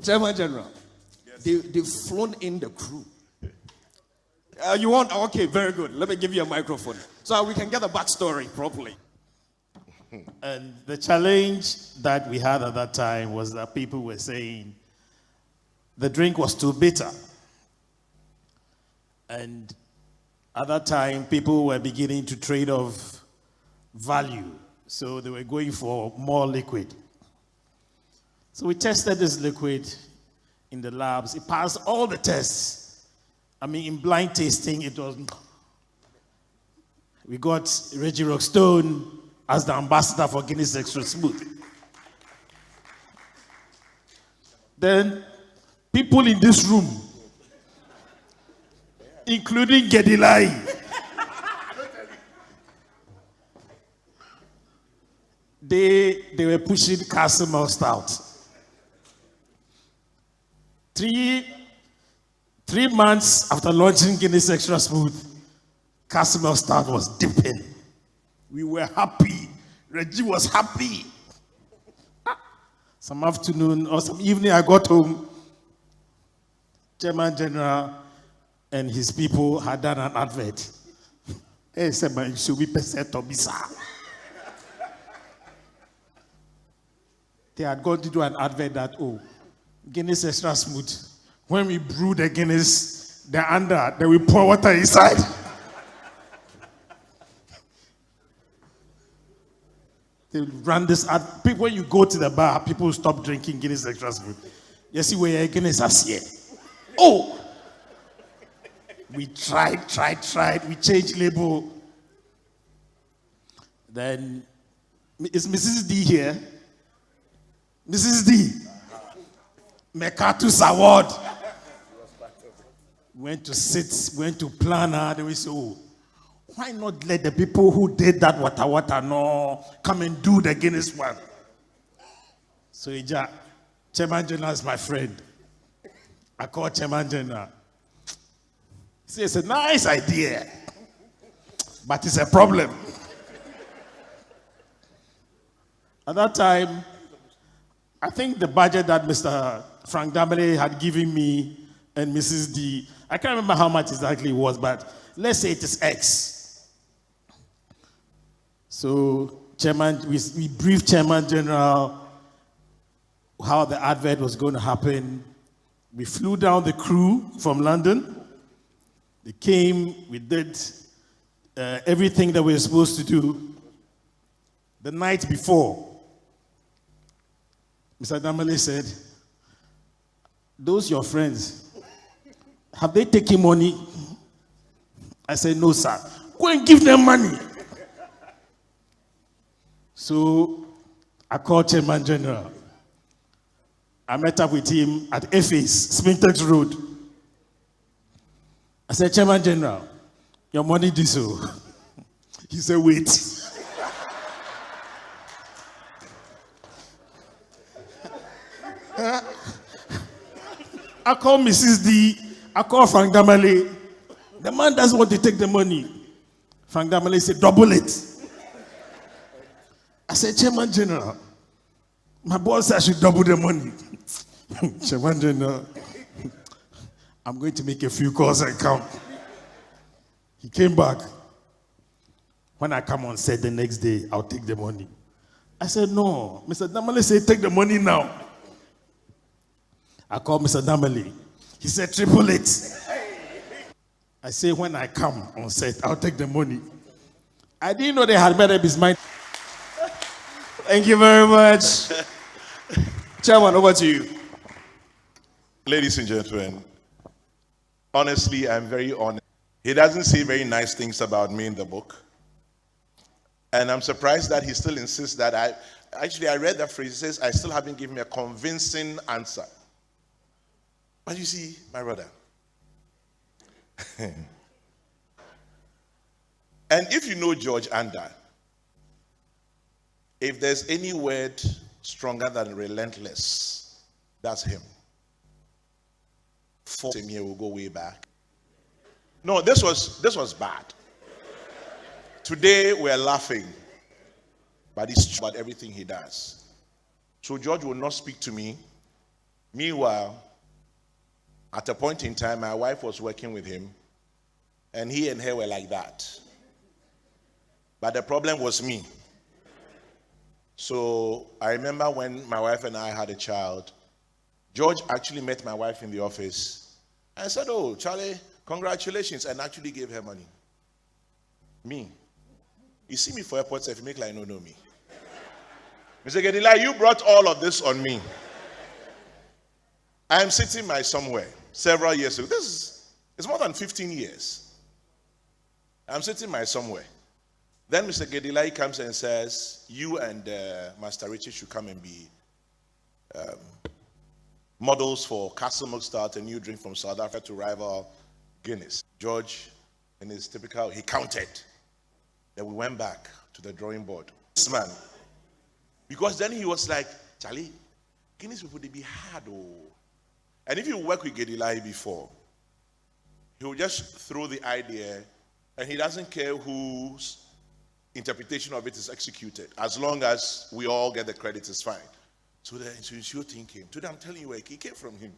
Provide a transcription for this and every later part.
Chairman General, they've flown in the crew. You want? Okay, very good. Let me give you a microphone so we can get the backstory properly. And the challenge that we had at that time was that people were saying the drink was too bitter. And at that time, people were beginning to trade off value. So they were going for more liquid. So we tested this liquid in the labs. It passed all the tests. I mean, in blind tasting, it was... We got Reggie Rockstone as the ambassador for Guinness Extra Smooth. Then, people in this room, including Gedilai, they were pushing Castle Stout. 3 months after launching Guinness Extra Smooth, Castle Stout was dipping. We were happy. Reggie was happy. Some afternoon or some evening, I got home. Chairman General and his people had done an advert. Hey, said, man, you should be percent to bisa. They had gone to do an advert that, Guinness Extra Smooth. When we brew the Guinness, the Andah, then we pour water inside. They run this ad. People, when you go to the bar, people stop drinking Guinness Extra Smooth. You see where Guinness is here. Oh! We tried. We changed label. Then, is Mrs. D here? Mrs. D. MacArthur's Award. Went to plan her. Then we said, why not let the people who did that water no come and do the Guinness one? So Chairman General is my friend. I called Chairman General. He said, it's a nice idea, but it's a problem. At that time, I think the budget that Mr. Frank Damele had given me and Mrs. D, I can't remember how much exactly it was, but let's say it is X. So, we briefed Chairman General how the advert was going to happen. We flew down the crew from London. They came, we did everything that we were supposed to do. The night before, Mr. Damale said, those your friends, have they taken money? I said, no, sir. Go and give them money. So I called Chairman General. I met up with him at FA's, Spintex Road. I said, Chairman General, your money did so. He said, wait. I called Mrs. D. I called Frank Damale. The man doesn't want to take the money. Frank Damale said, double it. I said, Chairman General, my boss said I should double the money. Chairman General, I'm going to make a few calls and come. He came back. When I come on set the next day, I'll take the money. I said, no. Mr. Damale said, take the money now. I called Mr. Damale. He said, triple it. I said, when I come on set, I'll take the money. I didn't know they had made up his mind. Thank you very much. Chairman, over to you. Ladies and gentlemen, honestly, I'm very honored. He doesn't say very nice things about me in the book. And I'm surprised that he still insists that I read that phrase. He says, I still haven't given him a convincing answer. But you see, my brother, and if you know George Andah, if there's any word stronger than relentless, that's him. Same year, we'll go way back. No, this was bad. Today we're laughing. but he's true about everything he does. So George will not speak to me. Meanwhile, at a point in time, my wife was working with him, and he and her were like that. But the problem was me. So I remember when my wife and I had a child, George actually met my wife in the office and said, "Oh, Charlie, congratulations," and actually gave her money. Me. You see me for airports, if you make like no know me. Mr. Gedila, you brought all of this on me. I am sitting my somewhere several years ago. It's more than 15 years. I'm sitting my somewhere. Then Mr. Gedilai comes and says, "You and Master Richard should come and be models for Castle Milk Stout, a new drink from South Africa to rival Guinness." George, in his typical, he counted. Then we went back to the drawing board. This man, because then he was like, "Charlie, Guinness people, they be hard, oh." And if you work with Gedilai before, he will just throw the idea, and he doesn't care whose interpretation of it is executed. As long as we all get the credit, it's fine. So the Insunshu thing came. Today I'm telling you, it came from him.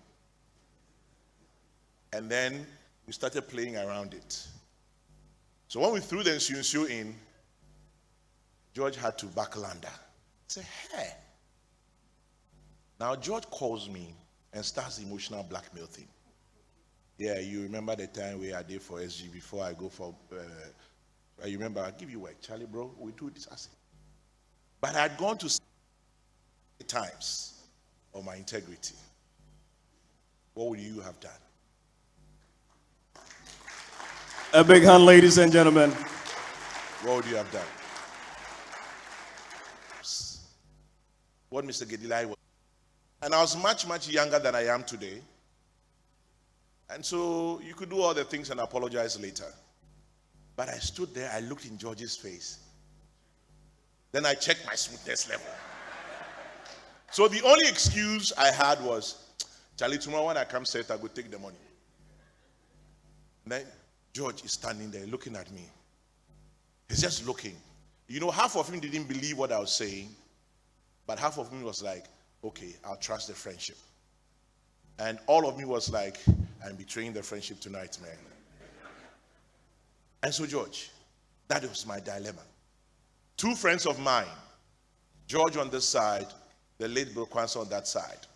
And then we started playing around it. So when we threw the Insunshu in, George had to buckle under. Say, "Hey." Now George calls me and starts the emotional blackmail thing. "Yeah, you remember the time we had there for SG before I go for you remember, I'll give you work. Charlie, bro, we do this." I said, but I had gone to times of my integrity. What would you have done? A big hand, ladies and gentlemen. What would you have done? What Mr. Gedilai was. And I was much, much younger than I am today. And so you could do all the things and apologize later. But I stood there, I looked in George's face. Then I checked my smoothness level. So the only excuse I had was, "Charlie, tomorrow when I come set, I go take the money." And then George is standing there looking at me. He's just looking. You know, half of him didn't believe what I was saying, but half of me was like, "Okay, I'll trust the friendship." And all of me was like, "I'm betraying the friendship tonight, man." And so, George, that was my dilemma. Two friends of mine, George on this side, the late Bill Kwanzaa on that side.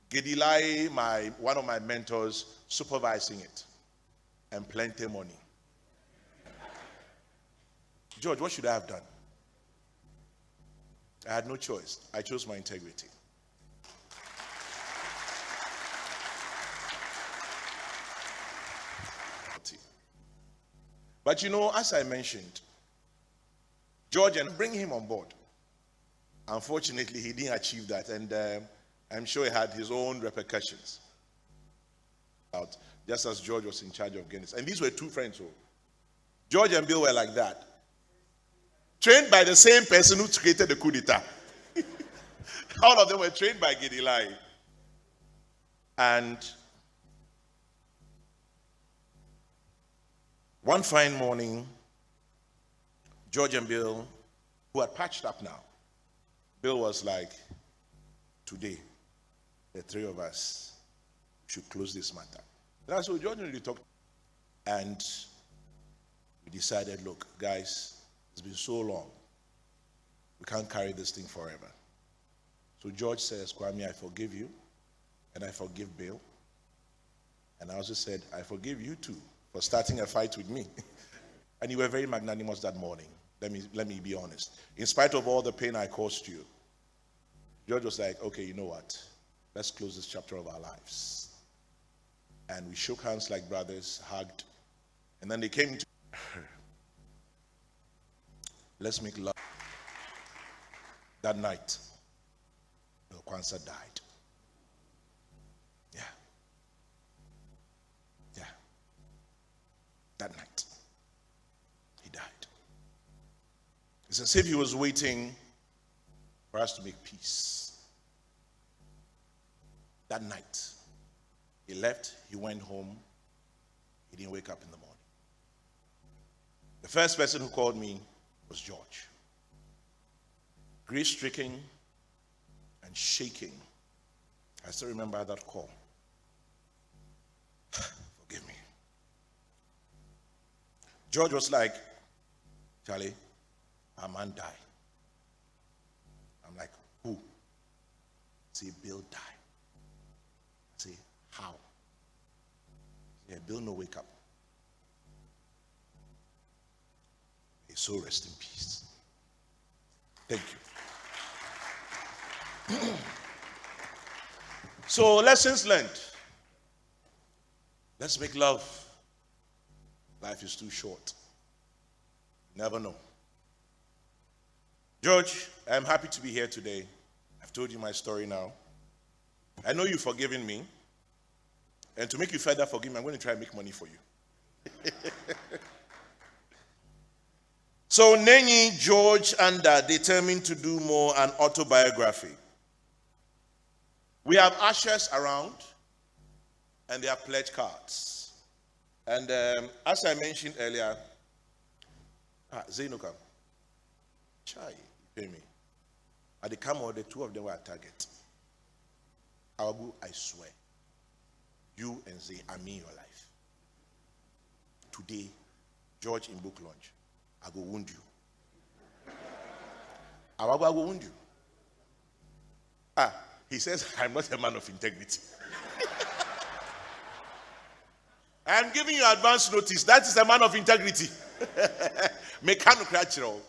Gedilai, one of my mentors, supervising it, and plenty money. George, what should I have done? I had no choice. I chose my integrity. But you know, as I mentioned, George, and bring him on board. Unfortunately, he didn't achieve that, and I'm sure he had his own repercussions. Just as George was in charge of Guinness. And these were two friends. So George and Bill were like that. Trained by the same person who created the coup d'etat. All of them were trained by Gedilai. And one fine morning, George and Bill, who had patched up now, Bill was like, "Today, the three of us should close this matter." That's what George and we talked. And we decided, "Look, guys, it's been so long. We can't carry this thing forever." So George says, "Kwame, I forgive you, and I forgive Bill. And I also said, I forgive you too for starting a fight with me." And you were very magnanimous that morning. Let me be honest. In spite of all the pain I caused you, George was like, "Okay, you know what? Let's close this chapter of our lives." And we shook hands like brothers, hugged, and then they came to, "Let's make love." That night, Bill Kwanzaa died. Yeah. That night, he died. It's as if he was waiting for us to make peace. That night, he left, he went home, he didn't wake up in the morning. The first person who called me was George. grief-stricken and shaking. I still remember that call. Forgive me. George was like, Charlie, our man died. I'm like, who? Say, Bill died. I say, how? Yeah, Bill no wake up. May his soul rest in peace. Thank you. So, lessons learned. Let's make love. Life is too short. Never know. George, I'm happy to be here today. I've told you my story now. I know you've forgiven me. And to make you further forgive me, I'm going to try and make money for you. So, Nenyi, George, Andah determined to do more, an autobiography. We have ushers around, and there are pledge cards. And as I mentioned earlier, Zainukam, Chai, pay me. At the camera, the two of them were at target. Awabu, I swear, you and Zay are me in your life. Today, George in book launch, I go wound you. Awabu, I go wound you. He says, I'm not a man of integrity. I am giving you advance notice. That is a man of integrity. Mechanical.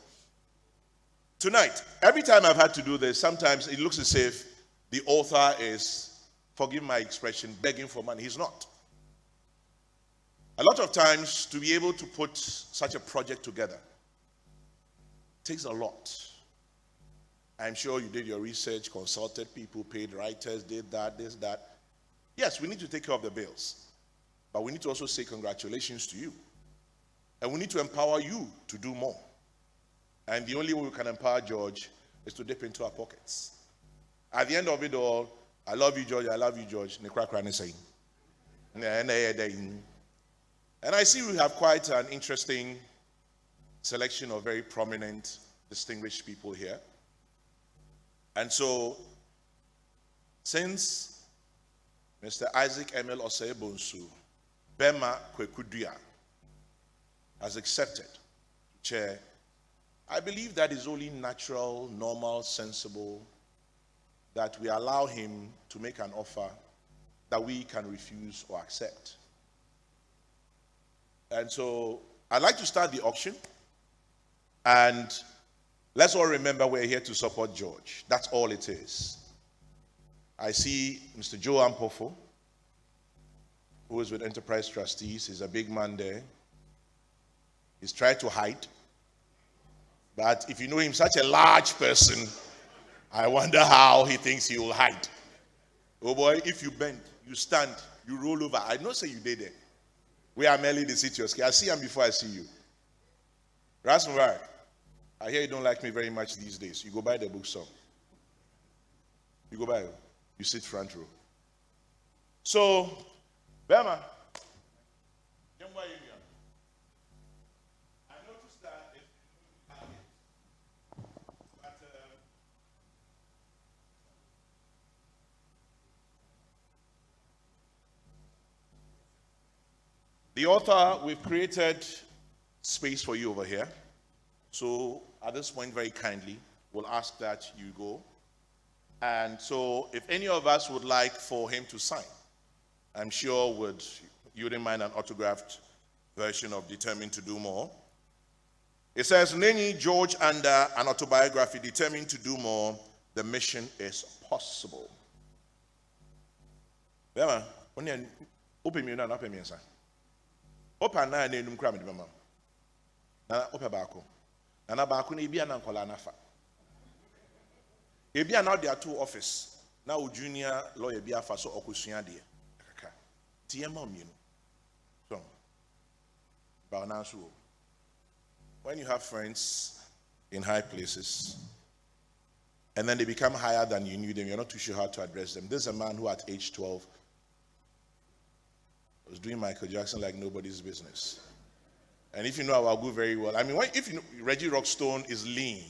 Tonight, every time I've had to do this, sometimes it looks as if the author is, forgive my expression, begging for money. He's not. A lot of times, to be able to put such a project together takes a lot. I'm sure you did your research, consulted people, paid writers, did that, this, that. Yes, we need to take care of the bills. But we need to also say congratulations to you. And we need to empower you to do more. And the only way we can empower George is to dip into our pockets. At the end of it all, I love you, George, I love you, George. And I see we have quite an interesting selection of very prominent, distinguished people here. And so, since Mr. Isaac Emil Osei-Bonsu, Bema Kwekuduya, has accepted to chair, I believe that is only natural, normal, sensible, that we allow him to make an offer that we can refuse or accept. And so, I'd like to start the auction, and let's all remember we're here to support George. That's all it is. I see Mr. Joe Ampofo, who is with Enterprise Trustees. He's a big man there. He's tried to hide. But if you know him, such a large person, I wonder how he thinks he will hide. Oh boy, if you bend, you stand, you roll over. I don't say you did it. We are merely the city. I see him before I see you. Rasmussen, I hear you don't like me very much these days. You go buy the book some. You go buy it. You sit front row. So, Bema, I noticed that if you have it, but the author, we've created space for you over here. So at this point, very kindly, we'll ask that you go. And so if any of us would like for him to sign, I'm sure you wouldn't mind an autographed version of Determined to Do More. It says, Nenyi, George, Andah, an autobiography, Determined to Do More, the mission is possible. Open me na open me inside. Open na enum kra me de mama. Na open baako. Na baako na ebia na nkola nafa. Ebia na there two office. Na o junior lawyer bia fa so okosua de. Kaka. Tiema mienu. So. Ba na so. When you have friends in high places and then they become higher than you knew them, you're not too sure how to address them. This is a man who at age 12 was doing Michael Jackson like nobody's business. And if you know Awagu very well, I mean, if you know, Reggie Rockstone is lean.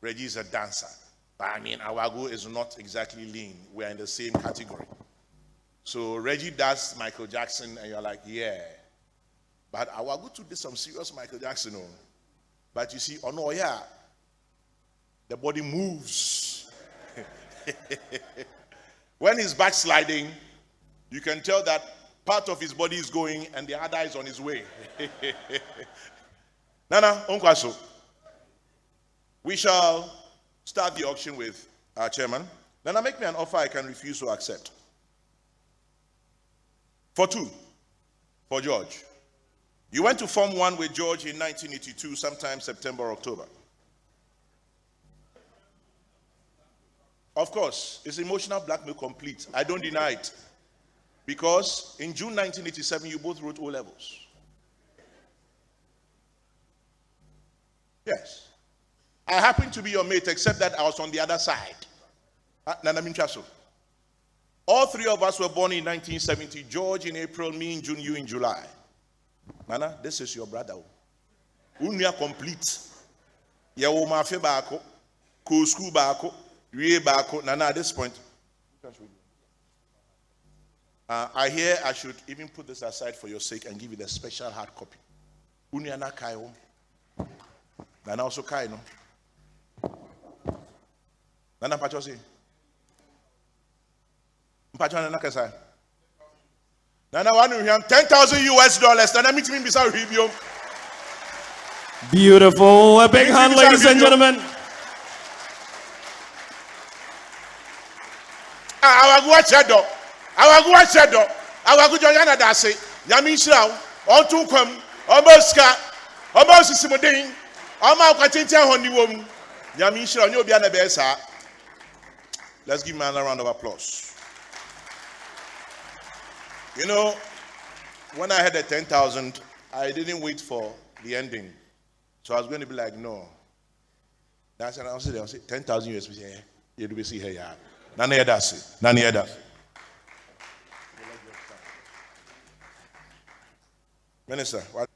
Reggie is a dancer. But I mean, Awagu is not exactly lean. We are in the same category. So Reggie does Michael Jackson, and you're like, yeah. But Awagu too did some serious Michael Jackson. Oh. But you see, oh no, yeah, the body moves. When he's backsliding, you can tell that part of his body is going and the other is on his way. Nana, Onkwaso. We shall start the auction with our chairman. Nana, make me an offer I can refuse to accept. For two, for George. You went to Form 1 with George in 1982, sometime September, October. Of course, it's emotional blackmail complete. I don't deny it. Because in June 1987, you both wrote O levels. Yes. I happened to be your mate, except that I was on the other side. Nana Minchaso. All three of us were born in 1970. George in April, me in June, you in July. Nana, this is your brother. Unya complete. Yawo mafe baako, ko school baako, wie baako. Nana, at this point, I hear I should even put this aside for your sake and give you the special hard copy. Unya na kayo. Nana also kai no. Nana pachosi. Mpacho nana kasa. Nana wanu him $10,000. Nana meet me beside Ribio. Beautiful. A big hand, ladies and gentlemen. Awagu chedo. Awagu chedo. Awagu jonyana dase. Nyami nshira o tun kwam. Oboska. Obosisimuden. Oma kwatintia honi wom. Nyami nshira onye obi anabe sa. Let's give him another round of applause. You know, when I had the 10,000, I didn't wait for the ending. So I was going to be like, no. That's what I was saying. 10,000 US. Yeah, you do see here. None of that. None of that. Minister, what?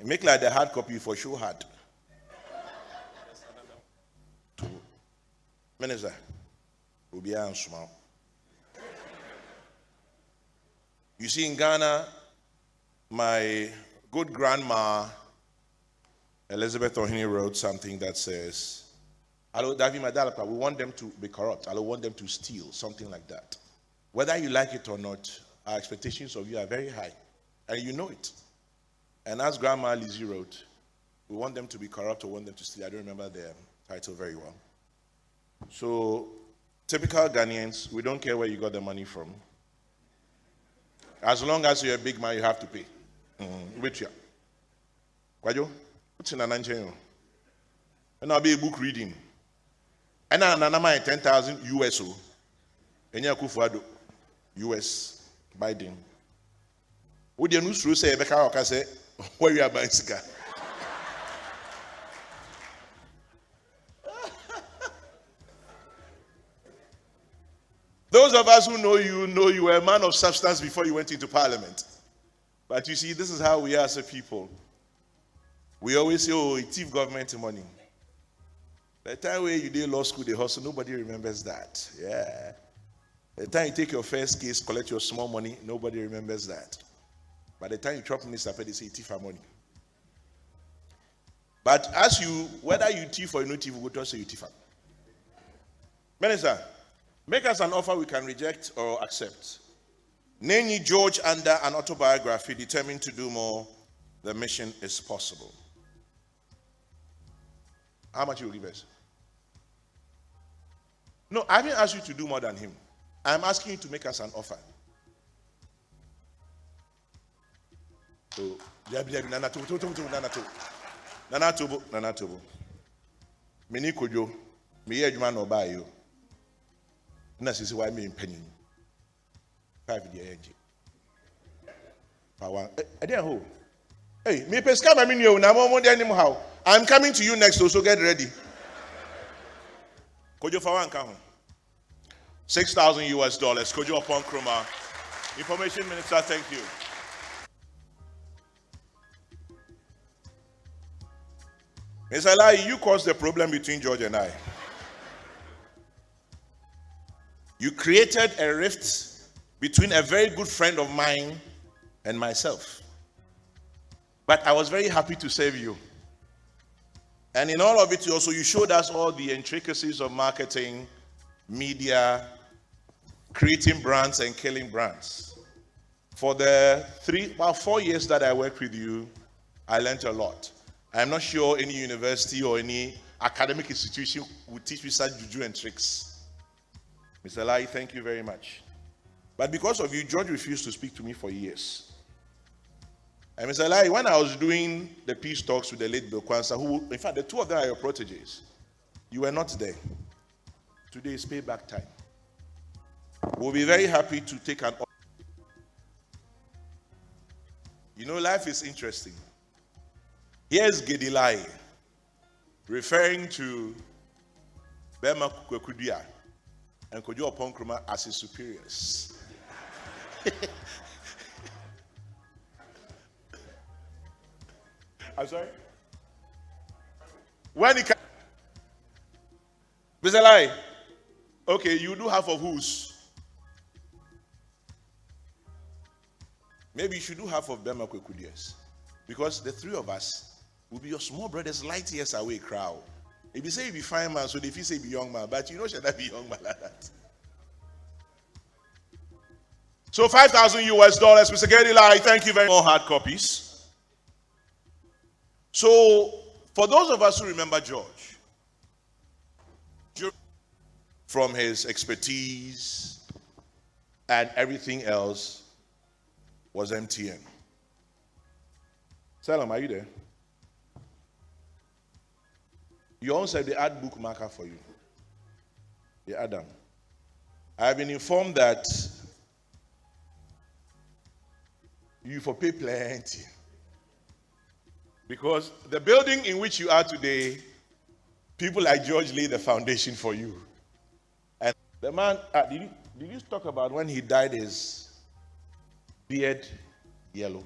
Make like the hard copy for sure hard. Minister, we'll be on small. You see, in Ghana, my good grandma, Elizabeth Ohini, wrote something that says, we want them to be corrupt. I don't want them to steal, something like that. Whether you like it or not, our expectations of you are very high, and you know it. And as Grandma Lizzie wrote, we want them to be corrupt or want them to steal. I don't remember the title very well. So, typical Ghanaians, we don't care where you got the money from. As long as you're a big man, you have to pay. Wait here. Kwajo, what's in an anchen? And I'll be a book reading. And I'm 10,000 US. And you're Kufuado, US, Biden. Would you news say, Becca, say, where you are buying cigar? Those of us who know you were a man of substance before you went into parliament. But you see, this is how we are as a people. We always say, oh, it thief government money. By the time where you did law school, they hustle, nobody remembers that. Yeah. By the time you take your first case, collect your small money, nobody remembers that. By the time you drop minister pay, they say thief money. But as you, whether you thief or you no thief, we go to say you thief. Minister, make us an offer we can reject or accept. Nenyi, George, Andah, an autobiography, determined to do more. The mission is possible. How much you will give us? No, I haven't asked you to do more than him. I'm asking you to make us an offer. So, Nana Tobo. Mini Kojo, me Edman or buy you. This is why I'm penny. 5 years. I didn't hold. Hey, me pesca my menu, now more than how. I'm coming to you next, so get ready. Kojo for one count. $6,000 US. Kojo upon Kroma. Information Minister, thank you. Mr. Lai, you caused the problem between George and I. You created a rift between a very good friend of mine and myself. But I was very happy to save you. And in all of it also, you showed us all the intricacies of marketing, media, creating brands and killing brands. For the 4 years that I worked with you, I learned a lot. I'm not sure any university or any academic institution would teach me such juju and tricks. Mr. Lai, thank you very much. But because of you, George refused to speak to me for years. And Mr. Lai, when I was doing the peace talks with the late Bill Kwanzaa, who, in fact, the two of them are your proteges, you were not there. Today is payback time. We'll be very happy to take an. You know, life is interesting. Here's Gedilai referring to Bema Kwekudia and Kojo Oponkroma as his superiors. I'm sorry? When he can. Mr. Lai, okay, you do half of whose? Maybe you should do half of Bema Kwekudia's. Because the three of us will be your small brothers light years away, crowd. If you say you be fine man, so if you say you be young man, but you know should that be young man like that. So $5,000 US, Mr. Gedilai, thank you very much. More hard copies. So for those of us who remember George, from his expertise and everything else was MTN. Salam, are you there? You also have the ad book marker for you. The Adam. I have been informed that you for pay plenty. Because the building in which you are today, people like George laid the foundation for you. And the man, did you talk about when he dyed his beard yellow?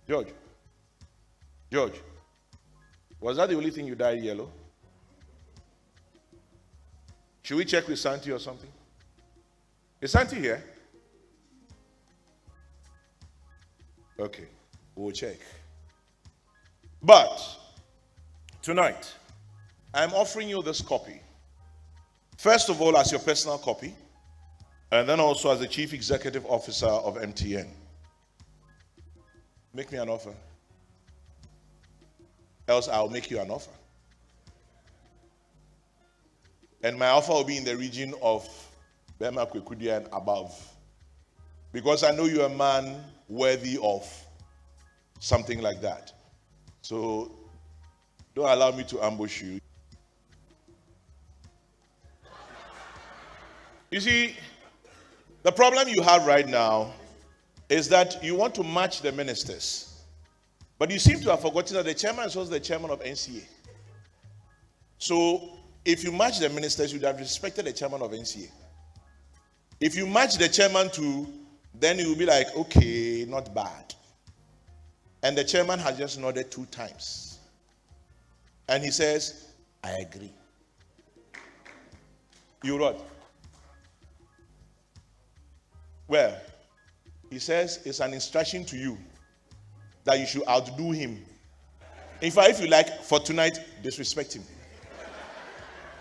George, was that the only thing you dyed yellow? Should we check with Santi or something? Is Santi here? Okay, we'll check. But tonight, I'm offering you this copy. First of all, as your personal copy, and then also as the Chief Executive Officer of MTN. Make me an offer. Else I'll make you an offer. And my offer will be in the region of Bema Kwekudia and above. Because I know you're a man worthy of something like that. So don't allow me to ambush you. You see, the problem you have right now is that you want to match the ministers. But you seem to have forgotten that the chairman is also the chairman of NCA. So if you match the ministers, you'd have respected the chairman of NCA. If you match the chairman too, then you will be like, okay, not bad. And the chairman has just nodded 2 times. And he says, I agree. You what? Well, he says it's an instruction to you that you should outdo him. In fact, if you like, for tonight, disrespect him.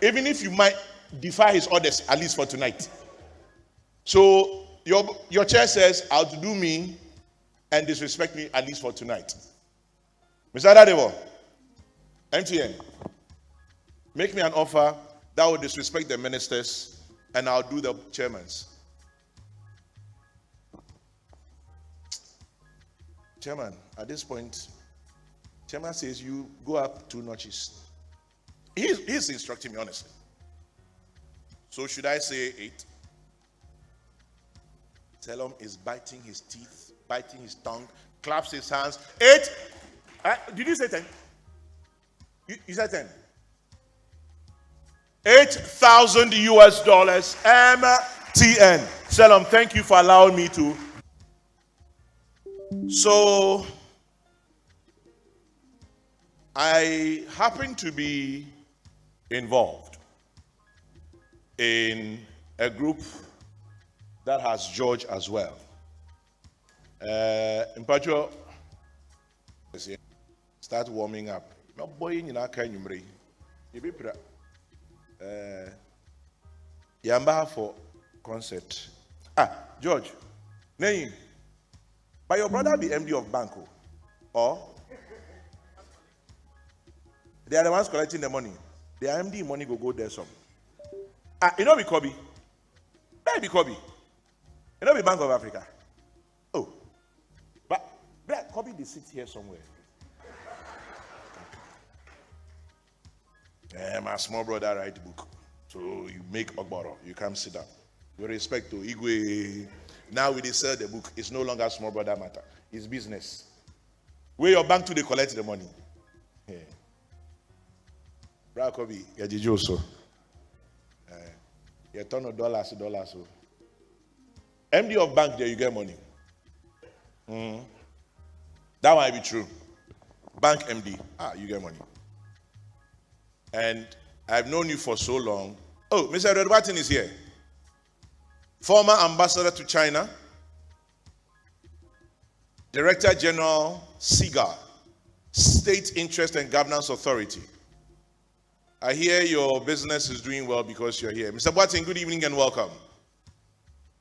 Even if you might defy his orders, at least for tonight. So your chair says, outdo me and disrespect me, at least for tonight. Mr. Adebo, MTN, make me an offer that will disrespect the ministers and I'll do the chairmans. Chairman, at this point, chairman says you go up 2 notches. He's instructing me, honestly. So should I say 8? Tell him is biting his teeth, biting his tongue, claps his hands. 8? Did you say 10? You said 10. $8,000 MTN. Salam, thank you for allowing me to. So, I happen to be involved in a group that has George as well. In Pacho, start warming up. My boy in Aka Numri. You be pra. Yamba for concert. George. Nenyi. But your brother be MD of Banco. Or they are the ones collecting the money. The MD money go there some. You know be Kobe. Where be Kobe? You know be Bank of Africa. Oh. But Kobe they sit here somewhere. My small brother write the book. So you make Ogboro. You come sit down. With respect to Igwe. Now we sell the book. It's no longer small brother matter. It's business. Where your bank to they collect the money. Yeah. Bra Kobe, you did also. You turn of dollars. So. MD of bank there, you get money. That might be true. Bank MD, you get money. And I've known you for so long. Oh, Mr. Redwatin is here. Former ambassador to China, Director General SIGA, State Interest and Governance Authority. I hear your business is doing well because you're here. Mr. Boatin, good evening and welcome.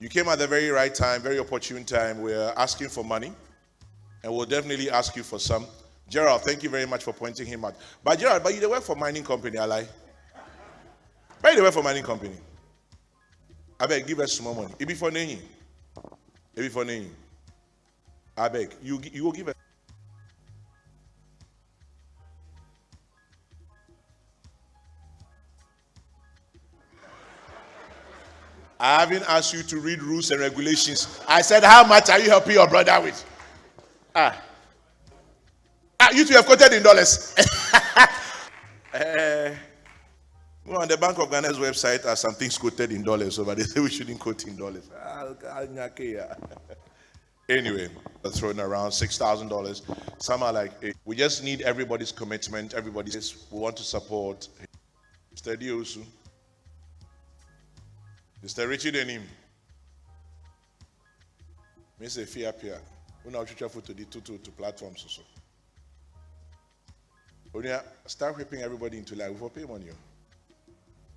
You came at the very right time, very opportune time. We're asking for money, and we'll definitely ask you for some. Gerald, thank you very much for pointing him out. But Gerald, you don't work for mining company, ally. But you don't work for mining company. I beg, give us some more money. It be for Nenyi. It be for Nenyi. I beg, you will give us. I haven't asked you to read rules and regulations. I said, how much are you helping your brother with? You two have quoted in dollars. Well, on the Bank of Ghana's website are some things quoted in dollars, so but they say we shouldn't quote in dollars. Anyway, they're throwing around $6,000. Some are like, we just need everybody's commitment. Everybody says we want to support Mr. Diosu, Mr. Richard and him. Mr. Fiapia, we now travel to the two platforms also. When you start whipping everybody into life, we will pay money.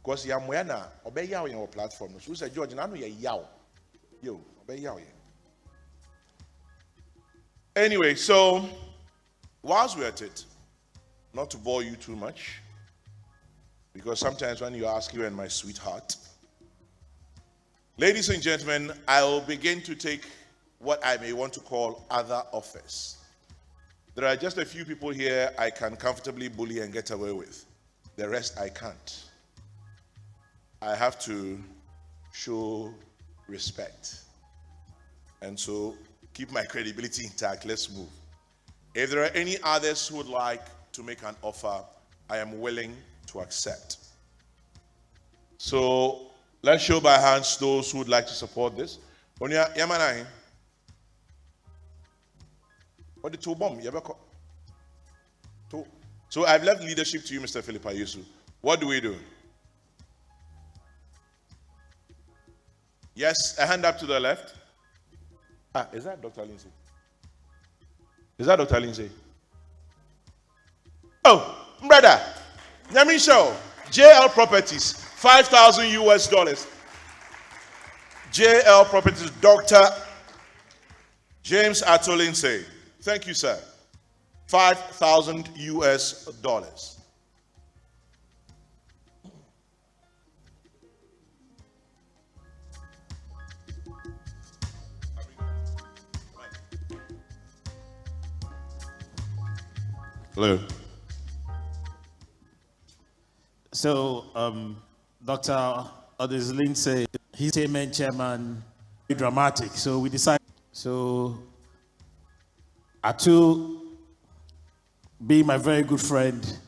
Because you are moyana, obey yaw in our platform. So say George, I know you yaw. Yo, obey yaw. Anyway, so whilst we're at it, not to bore you too much, because sometimes when you ask you and my sweetheart, ladies and gentlemen, I will begin to take what I may want to call other offers. There are just a few people here I can comfortably bully and get away with. The rest I can't. I have to show respect. And so keep my credibility intact. Let's move. If there are any others who would like to make an offer, I am willing to accept. So let's show by hands those who would like to support this. Onya Yamanai. What the two bomb? So I've left leadership to you, Mr. Philippa Yusu. What do we do? Yes, a hand up to the left. Is that Dr. Lindsay? Is that Dr. Lindsay? Oh, brother. Yamin Show. JL Properties. $5,000. JL Properties. Dr. James Atolinse. Thank you, sir. $5,000. Hello. So, Dr. Odeslin said he's chairman, dramatic. So we decided. So Atu, being my very good friend,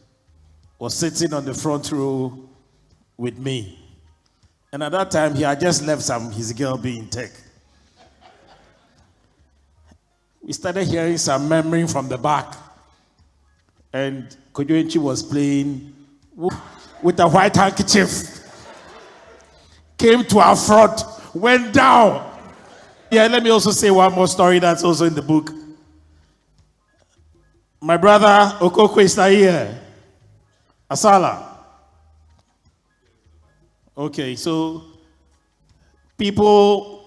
was sitting on the front row with me. And at that time, he had just left his girl being tech. We started hearing some murmuring from the back. And Kojoenchi was playing with a white handkerchief. Came to our front, went down. Yeah, let me also say one more story that's also in the book. My brother Okoko is not here. Asala. Okay, so people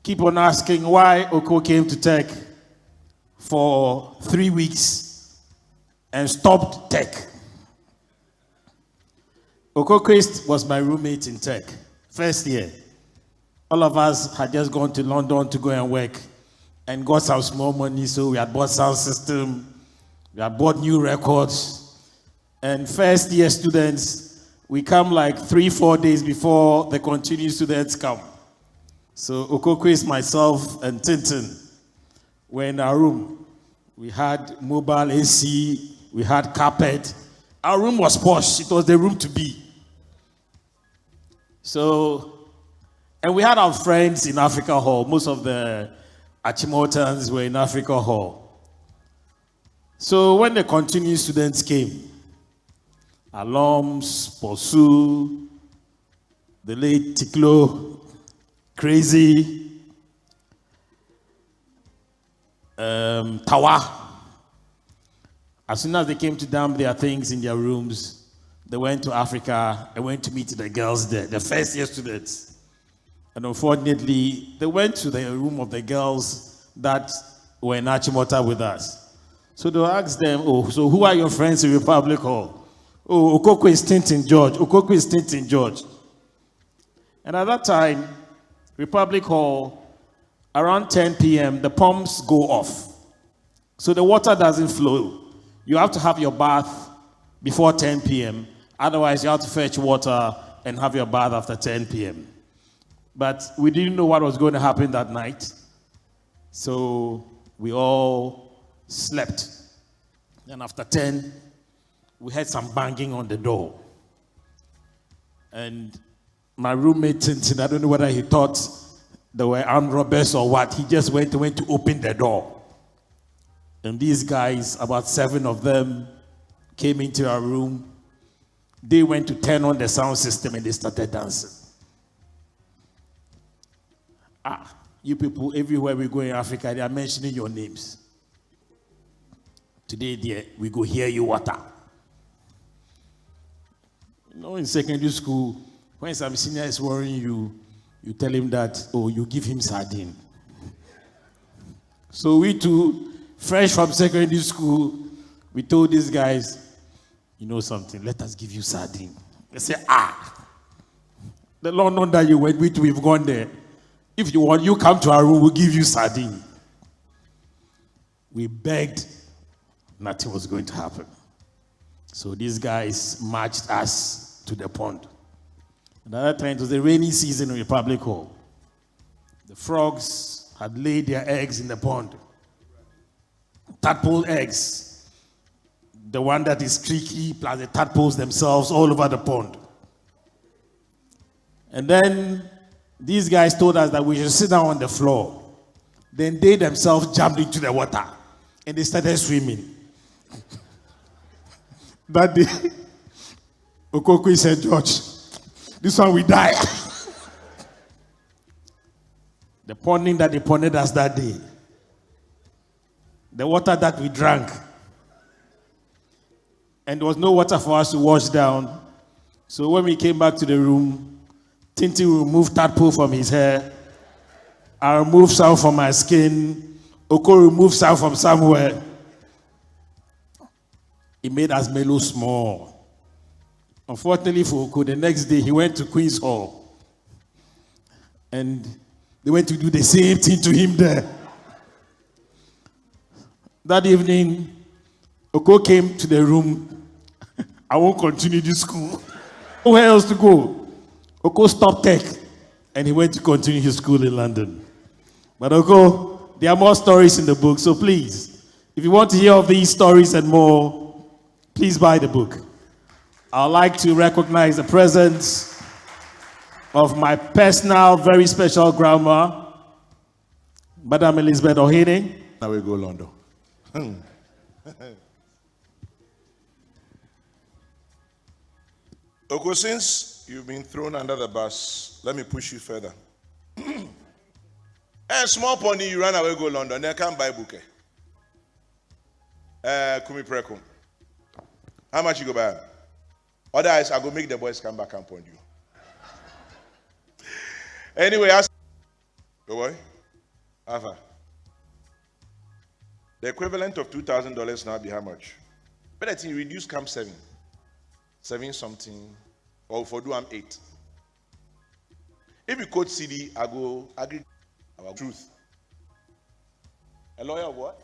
keep on asking why Oko came to tech for 3 weeks and stopped tech. Oko Christ was my roommate in tech, first year. All of us had just gone to London to go and work and got some small money, so we had bought sound system, we had bought new records, and first year students, we come like 3-4 days before the continuing students come. So Okokris, myself, and Tintin were in our room. We had mobile AC, we had carpet. Our room was posh, it was the room to be. So, and we had our friends in Africa Hall. Most of the Achimotans were in Africa Hall. So when the continuing students came, alums, Posu, the late Tiklo, Crazy, Tawa. As soon as they came to dump their things in their rooms, they went to Africa and went to meet the girls there, the first year students. And unfortunately, they went to the room of the girls that were in Achimota with us. So they asked them, oh, so who are your friends in Republic Hall? Oh, Okoko is Tintin George. Okoko is Tintin George. And at that time, Republic Hall, around 10 p.m., the pumps go off. So the water doesn't flow. You have to have your bath before 10 p.m. Otherwise, you have to fetch water and have your bath after 10 p.m. But we didn't know what was going to happen that night. So we all slept. And after 10, we had some banging on the door. And my roommate, Tintin, I don't know whether he thought they were armed robbers or what. He just went to open the door. And these guys, about 7 of them, came into our room. They went to turn on the sound system and they started dancing. You people, everywhere we go in Africa, they are mentioning your names. Today, dear, we go hear you water. You know, in secondary school, when some senior is worrying you, you tell him that, oh, you give him sardine. So we too, fresh from secondary school, we told these guys, you know something, let us give you sardine. They say, the London that you went with, we've gone there. If you want, you come to our room, we'll give you sardine. We begged, nothing was going to happen. So these guys marched us to the pond. And at that time, it was the rainy season in Republic Hall. The frogs had laid their eggs in the pond. Tadpole eggs. The one that is streaky, plus the tadpoles themselves all over the pond. And then these guys told us that we should sit down on the floor. Then they themselves jumped into the water and they started swimming. That day, Okoko said, George, this one we die. The ponding that they ponded us that day, the water that we drank, and there was no water for us to wash down. So when we came back to the room, Tintin removed tadpole from his hair. I removed some from my skin. Oko removed some from somewhere. It made us mellow small. Unfortunately for Oko, the next day he went to Queen's Hall. And they went to do the same thing to him there. That evening, Oko came to the room. I won't continue this school. Where else to go? Oko stopped tech and he went to continue his school in London. But Oko, there are more stories in the book, so please, if you want to hear of these stories and more, please buy the book. I'd like to recognize the presence of my personal, very special grandma, Madam Elizabeth Ohene. Now we go London. Oko, since you've been thrown under the bus, let me push you further. And small pony, you run away, go London, then come buy bouquet. Kumi prekum. How much you go buy? Otherwise, I go make the boys come back and point you. Anyway, ask. Go boy. Alpha. The equivalent of $2,000 now be how much? But I think reduce come 7. 7 something. Or for do I'm 8. If you quote CD, I go agree about truth. A lawyer of what?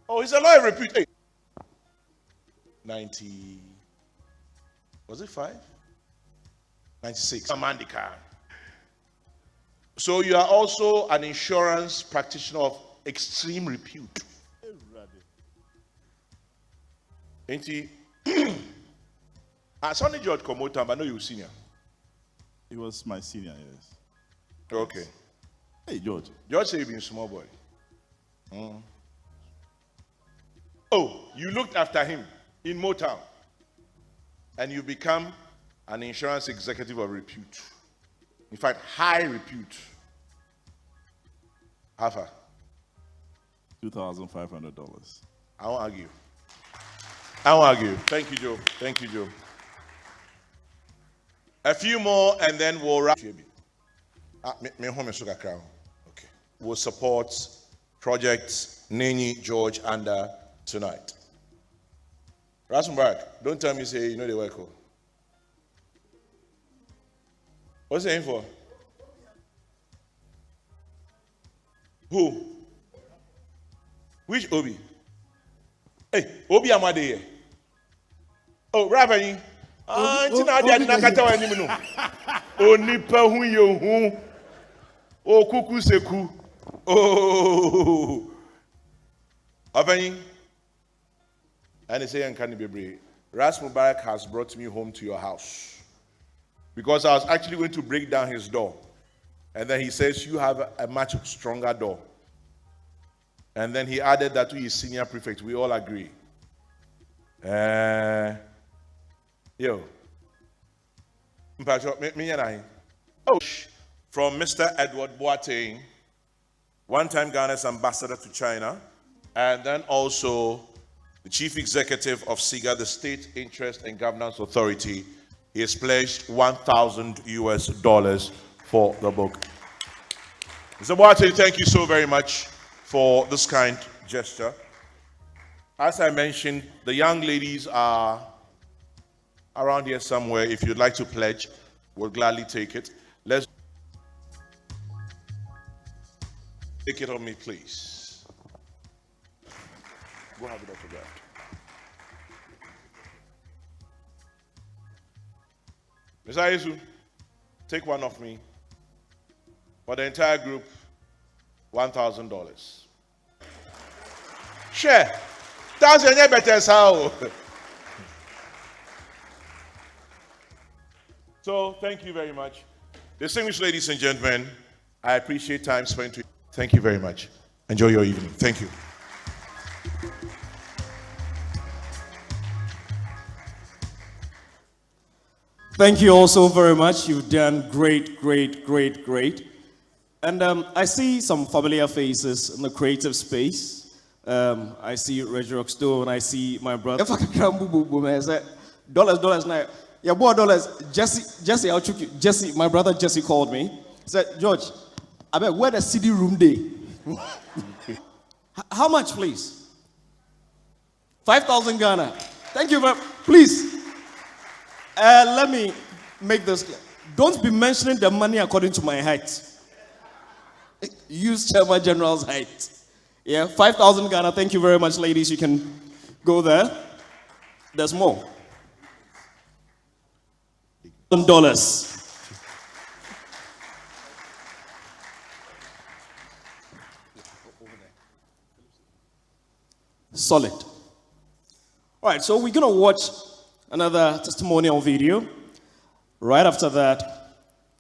Oh, he's a lawyer repute. 90. Was it 5? 96. Amandika. So you are also an insurance practitioner of extreme repute. Ain't he? Sonny George Komota, but I know you're senior. He was my senior, yes. Okay. Hey, George. George said you've been a small boy. Oh, you looked after him in Motown. And you become an insurance executive of repute. In fact, high repute. How far? $2,500. I won't argue. I won't argue. Thank you, Joe. Thank you, Joe. A few more and then we'll wrap. Okay. We'll support Project Nenyi, George, Andah tonight. Rasmubarak, don't tell me, say, you know the work. What's the aim for? Who? Which Obi? Hey, Obi Amade here. Oh, Rabbi. Tina dia na kata wa ni mu no. Onipa hu ye hu. O kuku seku. Oh. Abani. And they say Yankani Bebre. Ras Mubarak has brought me home to your house. Because I was actually going to break down his door. And then he says, you have a much stronger door. And then he added that to his senior prefect. We all agree. Yo. Oh, from Mr. Edward Boateng, one-time Ghana's ambassador to China, and then also the chief executive of SIGA, the State Interest and Governance Authority. He has pledged $1,000 for the book. Mr. Boateng, thank you so very much for this kind gesture. As I mentioned, the young ladies are around here somewhere. If you'd like to pledge, we'll gladly take it. Let's take it on me, please. Go have it up for that. Ms. Ayesu, take one off me. For the entire group, $1,000. Share. That's your better how. So, thank you very much. Distinguished ladies and gentlemen, I appreciate time spent with you. Thank you very much. Enjoy your evening. Thank you. Thank you all so very much. You've done great, great, great, great. And I see some familiar faces in the creative space. I see Reggie Rockstone, and I see my brother. Dollars now. Yeah, boy, dollars. Jesse, I'll trick you. Jesse, my brother Jesse called me. He said, George, I bet where the CD room day? How much, please? 5,000 Ghana. Thank you very much. Please. Let me make this clear. Don't be mentioning the money according to my height. Use Chairman General's height. Yeah, 5,000 Ghana. Thank you very much, ladies. You can go there. There's more. $1,000. Solid. All right, so we're going to watch another testimonial video. Right after that,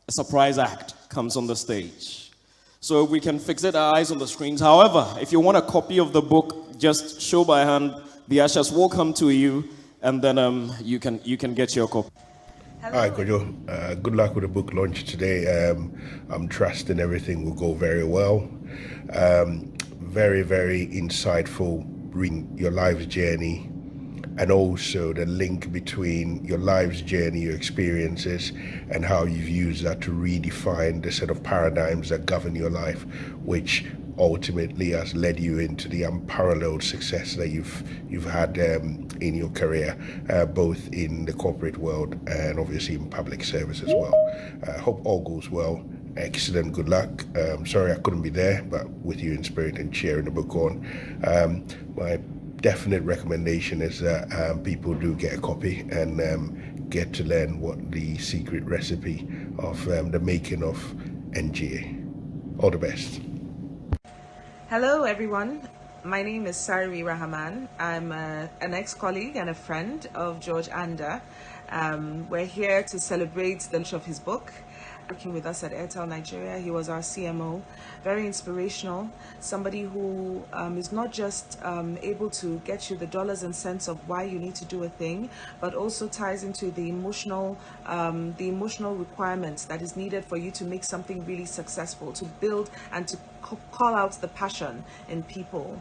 a surprise act comes on the stage. So we can fixate our eyes on the screens. However, if you want a copy of the book, just show by hand. The ushers will come to you, and then you can get your copy. Hi, Kojo. Good luck with the book launch today. I'm trusting everything will go very well. Very, very insightful, bring your life's journey and also the link between your life's journey, your experiences, and how you've used that to redefine the set of paradigms that govern your life, which ultimately has led you into the unparalleled success that you've had in your career, both in the corporate world and obviously in public service as well. Hope all goes well. Excellent. Good luck. Sorry I couldn't be there, but with you in spirit and cheering the book on. My definite recommendation is that people do get a copy and get to learn what the secret recipe of the making of NGA. All the best. Hello everyone, my name is Sari Rahman. I'm an ex-colleague and a friend of George Andah. We're here to celebrate the launch of his book. Working with us at Airtel Nigeria, he was our CMO, very inspirational, somebody who is not just able to get you the dollars and cents of why you need to do a thing, but also ties into the emotional requirements that is needed for you to make something really successful, to build and to call out the passion in people.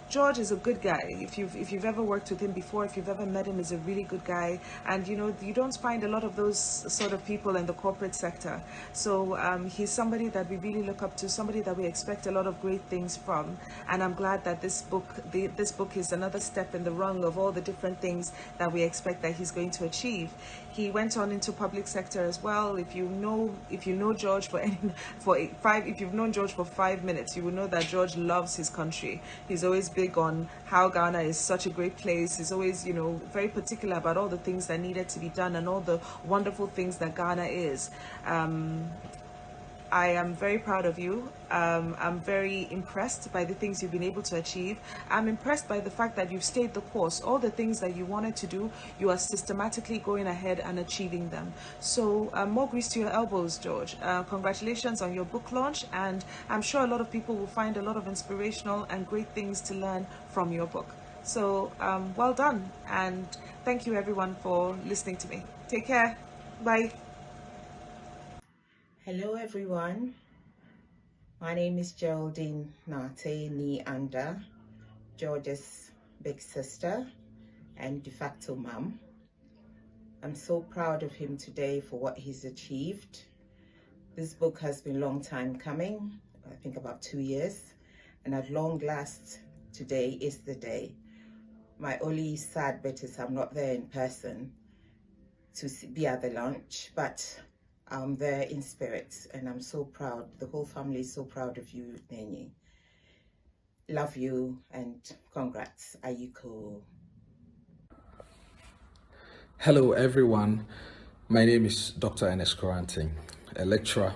George is a good guy. If you've ever worked with him before, if you've ever met him, he's a really good guy. And you know, you don't find a lot of those sort of people in the corporate sector. So he's somebody that we really look up to, somebody that we expect a lot of great things from. And I'm glad that this book is another step in the rung of all the different things that we expect that he's going to achieve. He went on into public sector as well. If you know George if you've known George for 5 minutes, you will know that George loves his country. He's always big on how Ghana is such a great place. He's always, very particular about all the things that needed to be done and all the wonderful things that Ghana is. I am very proud of you. I'm very impressed by the things you've been able to achieve. I'm impressed by the fact that you've stayed the course. All the things that you wanted to do, you are systematically going ahead and achieving them. So more grease to your elbows, George. Congratulations on your book launch, and I'm sure a lot of people will find a lot of inspirational and great things to learn from your book. So well done, and thank you everyone for listening to me. Take care. Bye. Hello everyone, my name is Geraldine Nenyi Andah, George's big sister and de facto mum. I'm so proud of him today for what he's achieved. This book has been a long time coming, I think about 2 years, and at long last, today is the day. My only sad bit is I'm not there in person to be at the launch, but I'm there in spirit, and I'm so proud. The whole family is so proud of you, Nenyi. Love you, and congrats. Ayuko. Hello, everyone. My name is Dr. Ernest Coranting, a lecturer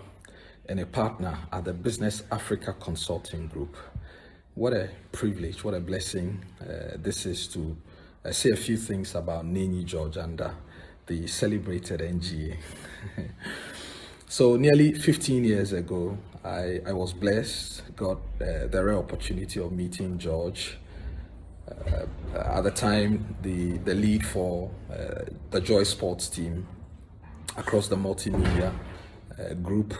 and a partner at the Business Africa Consulting Group. What a privilege, what a blessing this is to say a few things about Nenyi George Andah, the celebrated NGA. So nearly 15 years ago, I was blessed, got the rare opportunity of meeting George. At the time, the lead for the Joy Sports team across the multimedia group,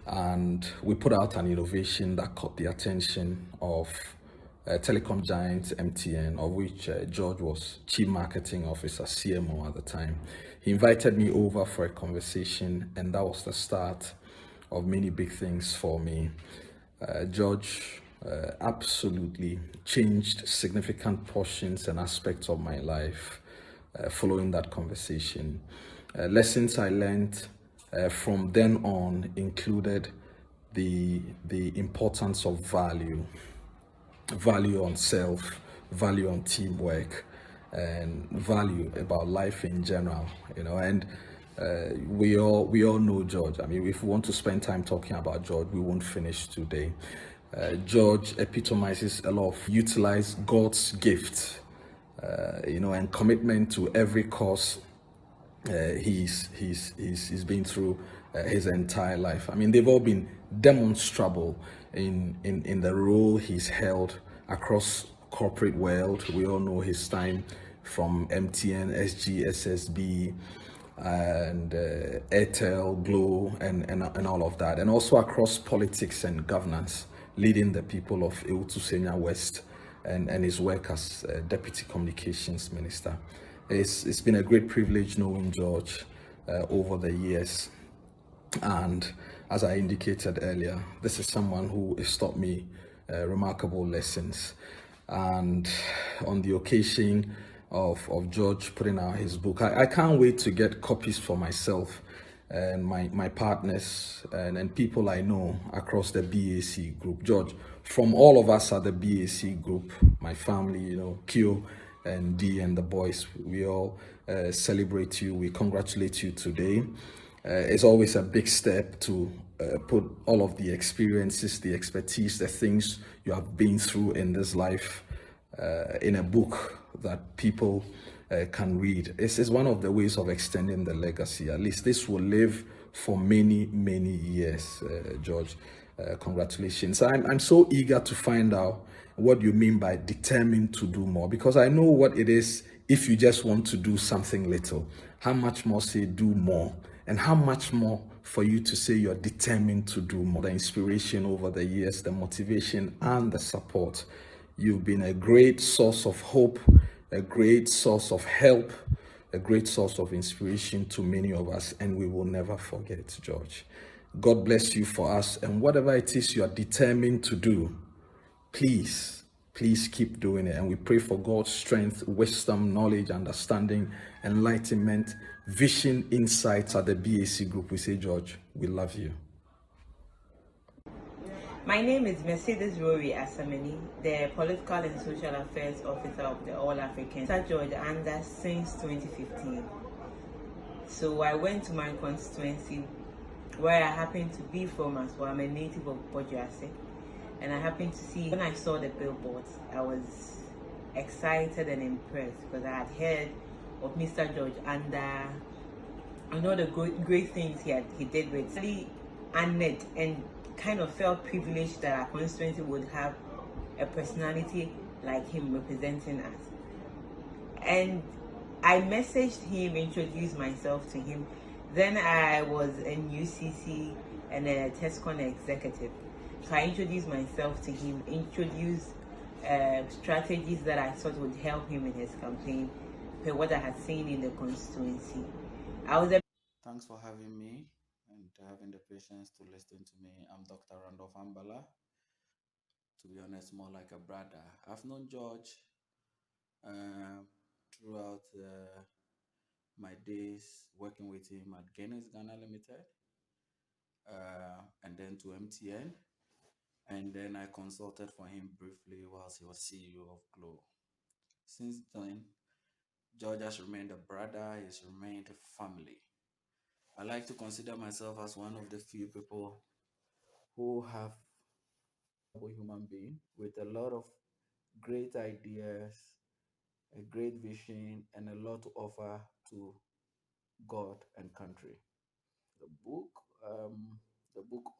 and we put out an innovation that caught the attention of telecom giant MTN, of which George was Chief Marketing Officer, CMO at the time. He invited me over for a conversation, and that was the start of many big things for me. George absolutely changed significant portions and aspects of my life following that conversation. Lessons I learned from then on included the importance of value on self, value on teamwork, and value about life in general, and we all know George. I mean, if we want to spend time talking about George, we won't finish today. George epitomizes a lot of utilize God's gift, and commitment to every cause he's been through his entire life. I mean, they've all been demonstrable in the role he's held across corporate world. We all know his time from MTN, SG, SSB, and Airtel, Glow, and all of that, and also across politics and governance, leading the people of Ewutu West and his work as Deputy Communications Minister. It's been a great privilege knowing George over the years. And as I indicated earlier, this is someone who has taught me remarkable lessons. And on the occasion of George putting out his book, I can't wait to get copies for myself and my partners and people I know across the BAC group. George, from all of us at the BAC group, my family, Kyo and D and the boys, we all celebrate you. We congratulate you today. It's always a big step to put all of the experiences, the expertise, the things you have been through in this life in a book that people can read. It's one of the ways of extending the legacy. At least this will live for many, many years, George. Congratulations. I'm so eager to find out what you mean by determined to do more, because I know what it is if you just want to do something little. How much more say do more? And how much more for you to say you're determined to do more? The inspiration over the years, the motivation and the support. You've been a great source of hope, a great source of help, a great source of inspiration to many of us, and we will never forget, George. God bless you for us, and whatever it is you are determined to do, please keep doing it. And we pray for God's strength, wisdom, knowledge, understanding, enlightenment, vision, insights at the BAC group. We say, George, we love you. My name is Mercedes Rory Asameni, the Political and Social Affairs Officer of the All African George Andah since 2015. So I went to my constituency where I happen to be from as well. I'm a native of Bojuase. And I happened to see, when I saw the billboards, I was excited and impressed because I had heard of Mr. George Andah. I know the great things he did with really honored and kind of felt privileged that our constituency would have a personality like him representing us. And I messaged him, introduced myself to him. Then I was in UCC and a TESCON executive. So I introduced myself to him, introduced strategies that I thought would help him in his campaign, per what I had seen in the constituency. Thanks for having me and having the patience to listen to me. I'm Dr. Randolph Ambala. To be honest, more like a brother. I've known George throughout my days working with him at Guinness Ghana Limited, and then to MTN. And then I consulted for him briefly whilst he was CEO of Glow. Since then, George has remained a brother, he's remained a family. I like to consider myself as one of the few people who have a human being with a lot of great ideas, a great vision, and a lot to offer to God and country. The book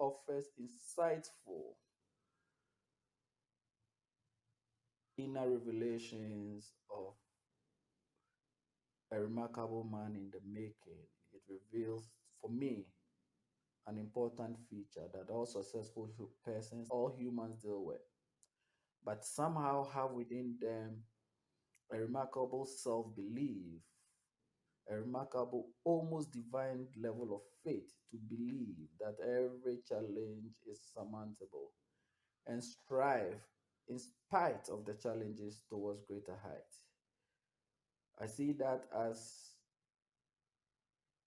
offers insightful inner revelations of a remarkable man in the making. It reveals, for me, an important feature that all successful persons, all humans deal with, but somehow have within them a remarkable self-belief, a remarkable, almost divine level of faith to believe that every challenge is surmountable and strive in spite of the challenges towards greater heights. I see that as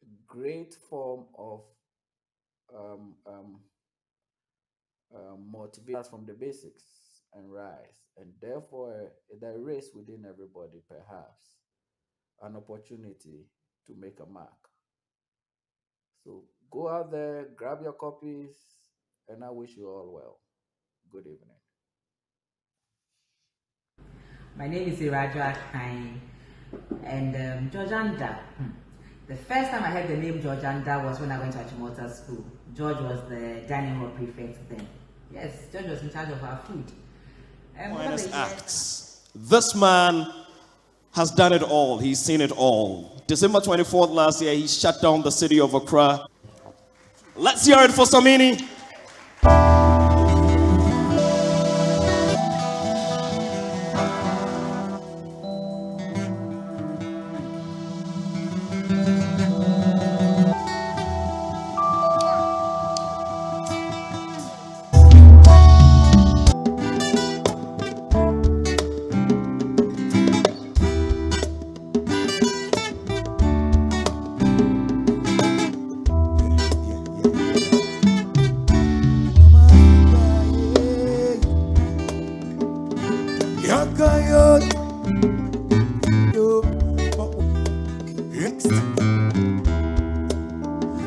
a great form of motivate us from the basics and rise, and therefore there is within everybody perhaps an opportunity to make a mark. So go out there, grab your copies, and I wish you all well. Good evening. My name is Iraja Kain, and George Andah. The first time I heard the name George Andah was when I went to Achimota School. George was the dining hall prefect then. Yes, George was in charge of our food. Finest acts. This man has done it all. He's seen it all. December 24th last year, he shut down the city of Accra. Let's hear it for Samini.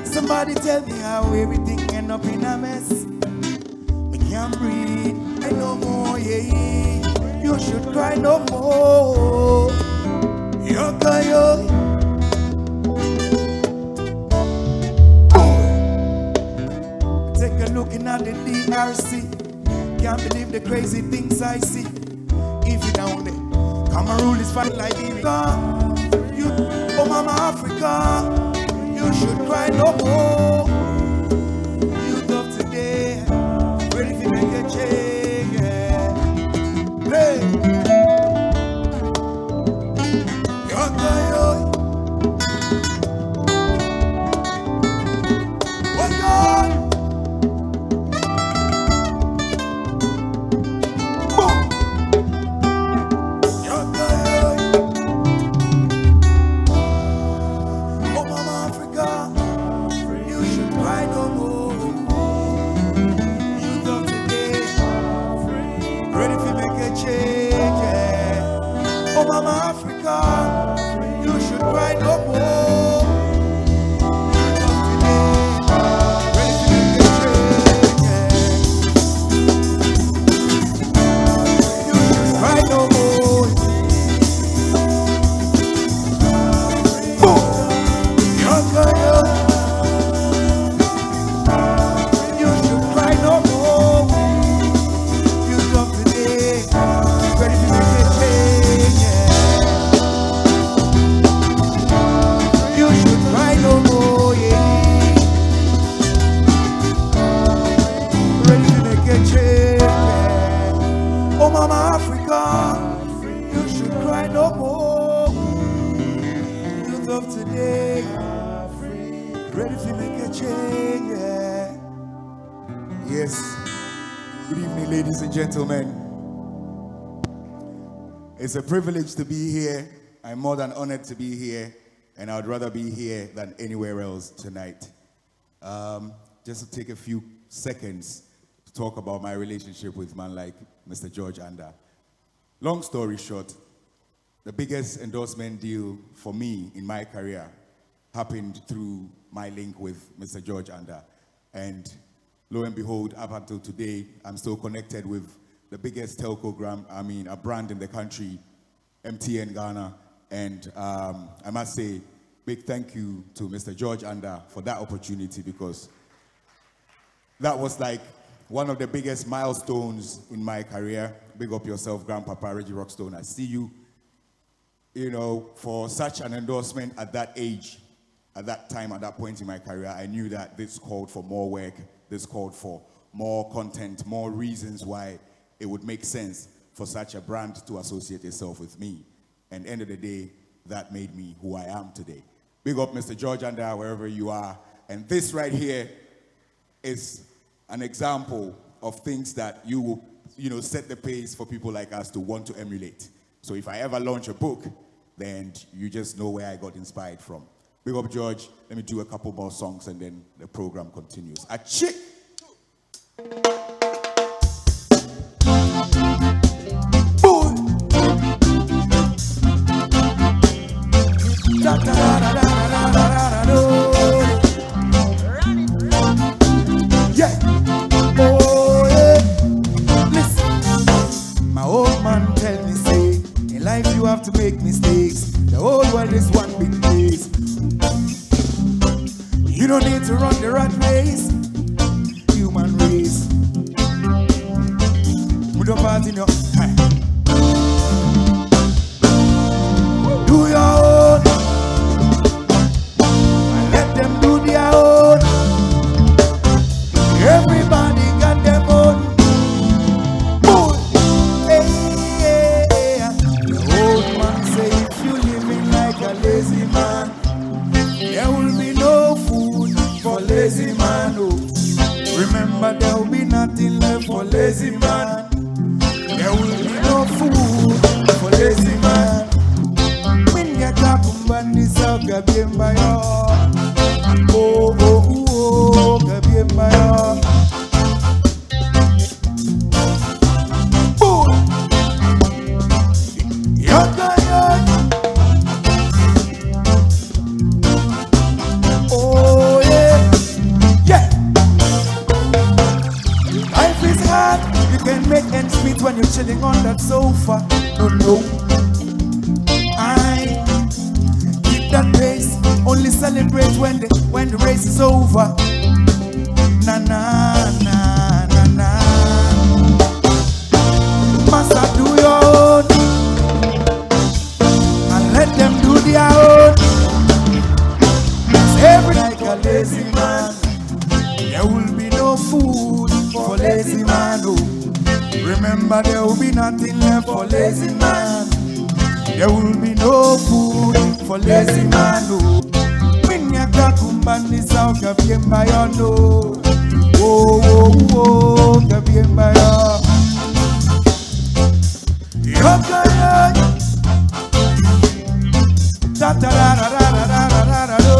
Somebody tell me how everything end up in a mess. We can't breathe, I no more, yeah. You should cry no more. Yo. Take a look in at the DRC. Can't believe the crazy things I see. If you down there, Cameroon is fighting Liberia. You, oh mama Africa, you should cry no more. Youth of today, ready to make a change. Yeah. Hey, yo. Oh God. Gentlemen, it's a privilege to be here. I'm more than honored to be here, and I would rather be here than anywhere else tonight. Just to take a few seconds to talk about my relationship with man like Mr. George Andah. Long story short, the biggest endorsement deal for me in my career happened through my link with Mr. George Andah. And lo and behold, up until today, I'm still connected with the biggest telco a brand in the country, MTN Ghana. And I must say, big thank you to Mr. George Andah for that opportunity, because that was like one of the biggest milestones in my career. Big up yourself, Grandpapa Reggie Rockstone. I see you, for such an endorsement at that age, at that time, at that point in my career. I knew that this called for more work. This called for more content, more reasons why it would make sense for such a brand to associate itself with me. And end of the day, that made me who I am today. Big up Mr. George Andah, wherever you are. And this right here is an example of things that you will, set the pace for people like us to want to emulate. So if I ever launch a book, then you just know where I got inspired from. Big up George. Let me do a couple more songs and then the program continues. Achoo! Yeah. Oh yeah. Listen, my old man tell me say, in life you have to make mistakes. The whole world is one big place. You don't need to run the rat race, human race. Put your part in your lazy man. There will be no food for lazy man. When you got kumbani sa gabiemba yo. Oh oh oh gabiemba yo. Boom. Yoga yo. Oh yeah, yeah. Life is hard. You can make ends meet when you're chilling on that sofa. No, no. I keep that pace. Only celebrate when the race is over. Na na na na na. Massa, do your own and let them do their own. Every like a lazy man, there will be no food for lazy man. Oh, remember there will be nothing left for lazy man. There will be no food for lazy man. Oh, when you got kumbani sa gabiemba yo no. Oh oh oh gabiemba yo. Yoga yo. Ta ta ra ra ra ra ra ra ra do.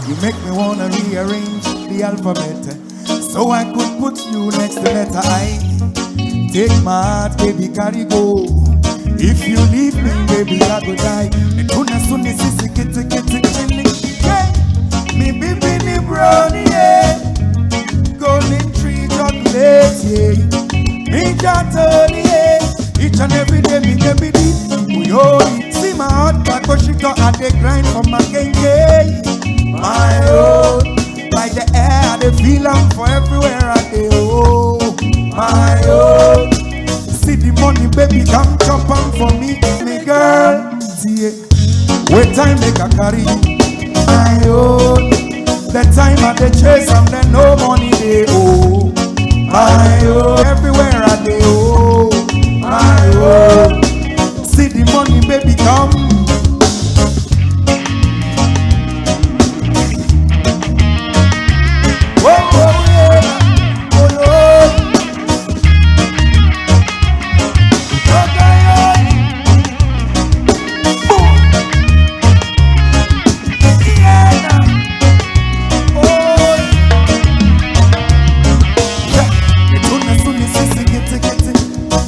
You make me wanna rearrange the alphabet so I could put you next to letter I. Take my heart, baby, carry go. If you leave me, baby, I go die. Me tuna suni sisi kiti kiti chili. Yeah, me baby ni brownie, yeah. Golden tree chocolate, yeah. Me chatoli, yeah. Each and every day, me baby deep. Yo, see my heart back, but she got at the grind for my gang. My own, like the air, the feel I'm for everywhere I go. My own, see the money, baby, come chop on for me, girl. See it, wait time make a carry. My own, the time at the chase, and then no money they owe. My own, everywhere I go. My own, see the money, baby, come.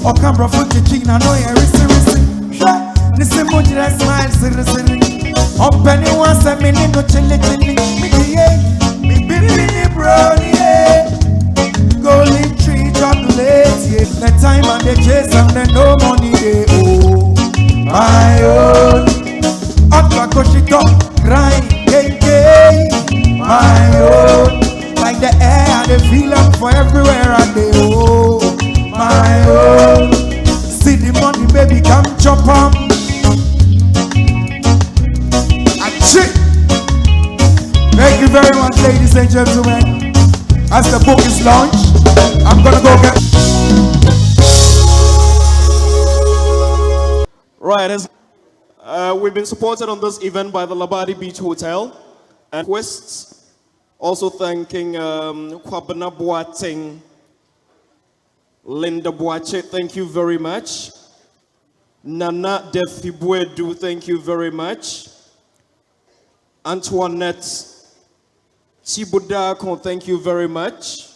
Oh, camera footage, I know you're risi. Listen, much that smile, siri. Oh, penny wants a minute, no chili. Me baby, brownie, yeah. Golden tree chocolate, yeah. The time and the chase, and then no money, they owe. My own, hot bakoshito, grind, yeah. My own, like the air, the feeling for everywhere I go. My own, see the money, baby, come chop on. Thank you very much, ladies and gentlemen. As the book is launched, I'm gonna go get. Right, as we've been supported on this event by the Labadi Beach Hotel and Quests. Also thanking Kwabena Boateng, Linda Boache, thank you very much. Nana Defibwedu, thank you very much. Antoinette Chibudako, thank you very much.